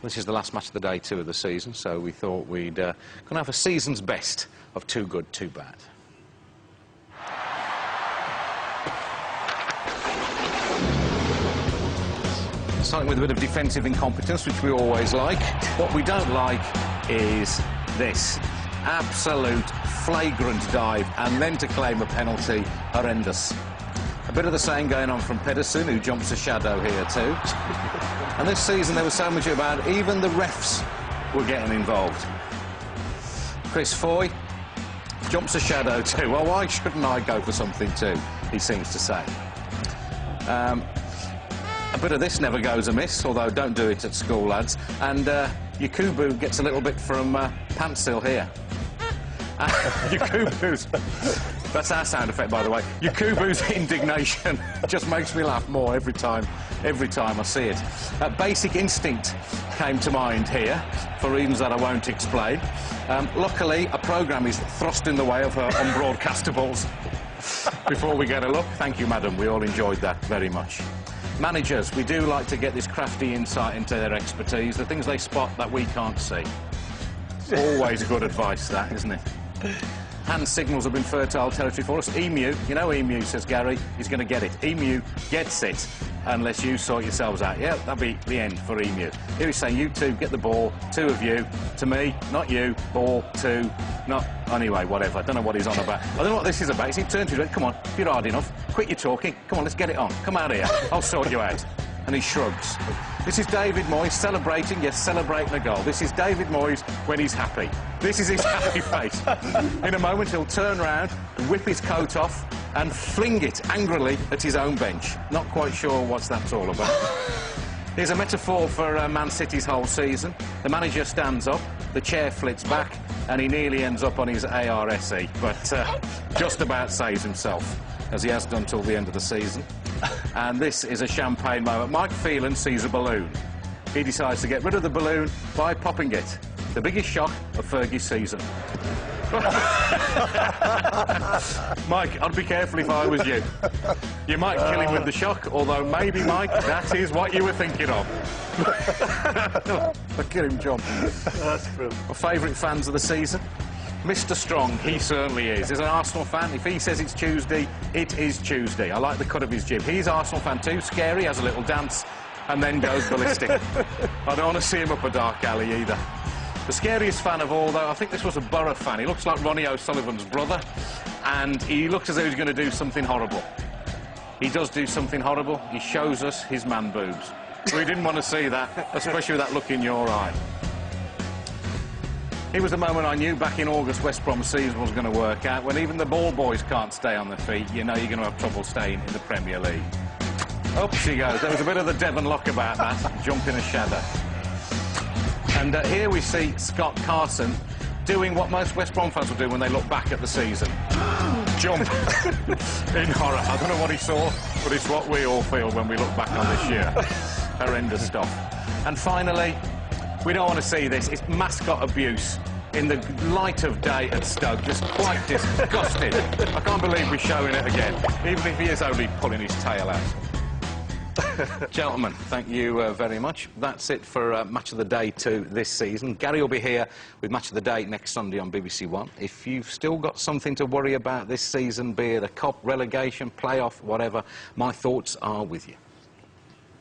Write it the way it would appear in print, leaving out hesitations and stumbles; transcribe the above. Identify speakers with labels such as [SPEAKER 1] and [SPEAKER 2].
[SPEAKER 1] This is the last match of the day 2 of the season, so we thought we'd gonna have a season's best of Too Good, Too Bad. Starting with a bit of defensive incompetence, which we always like. What we don't like is this. Absolute flagrant dive, and then to claim a penalty, horrendous. A bit of the same going on from Pedersen, who jumps a shadow here too. And this season there was so much about it, even the refs were getting involved. Chris Foy jumps a shadow too. Well, why shouldn't I go for something too, he seems to say. A bit of this never goes amiss, although don't do it at school, lads. And Yakubu gets a little bit from Pantsil here. Yakubu's... That's our sound effect, by the way. Yakubu's indignation just makes me laugh more every time I see it. Basic Instinct came to mind here, for reasons that I won't explain. Luckily, a programme is thrust in the way of her unbroadcastables. Before we get a look, thank you, madam. We all enjoyed that very much. Managers, we do like to get this crafty insight into their expertise, the things they spot that we can't see. Always good advice, that, isn't it? Hand signals have been fertile territory for us. Emu, you know Emu, says Gary, he's going to get it. Emu gets it unless you sort yourselves out. Yeah, that'll be the end for Emu. Here he's saying, you two, get the ball, 2 of you, to me, not you, ball, 2, not... Anyway, whatever, I don't know what he's on about. I don't know what this is about. He turned to him, come on, if you're hard enough, quit your talking, come on, let's get it on, come out here, I'll sort you out. And he shrugs. This is David Moyes celebrating, yes, celebrating a goal. This is David Moyes when he's happy. This is his happy face. In a moment, he'll turn round, whip his coat off, and fling it angrily at his own bench. Not quite sure what that's all about. Here's a metaphor for Man City's whole season. The manager stands up, the chair flits back, and he nearly ends up on his ARSE, but just about saves himself, as he has done till the end of the season. And this is a champagne moment. Mike Phelan sees a balloon. He decides to get rid of the balloon by popping it. The biggest shock of Fergie's season. Mike, I'd be careful if I was you. You might kill him with the shock, although maybe, Mike, that is what you were thinking of. Look at him jump. That's brilliant. My favourite fans of the season? Mr. Strong, he certainly is. As an Arsenal fan, if he says it's Tuesday, it is Tuesday. I like the cut of his jib. He's an Arsenal fan too. Scary, has a little dance, and then goes ballistic. I don't want to see him up a dark alley either. The scariest fan of all, though, I think this was a Borough fan. He looks like Ronnie O'Sullivan's brother, and he looks as though he's going to do something horrible. He does do something horrible. He shows us his man boobs. We didn't want to see that, especially with that look in your eye. It was the moment I knew back in August West Brom's season was going to work out. When even the ball boys can't stay on their feet, you know you're going to have trouble staying in the Premier League. Up she goes. There was a bit of the Devon lock about that, jumping a shadow. And here we see Scott Carson doing what most West Brom fans will do when they look back at the season. Jump in horror. I don't know what he saw, but it's what we all feel when we look back on this year. Horrendous stuff. And finally, we don't want to see this. It's mascot abuse in the light of day at Stoke. Just quite disgusting. I can't believe we're showing it again, even if he is only pulling his tail out. Gentlemen, thank you very much. That's it for Match of the Day 2 this season. Gary will be here with Match of the Day next Sunday on BBC One. If you've still got something to worry about this season, be it a cup, relegation, playoff, whatever, my thoughts are with you.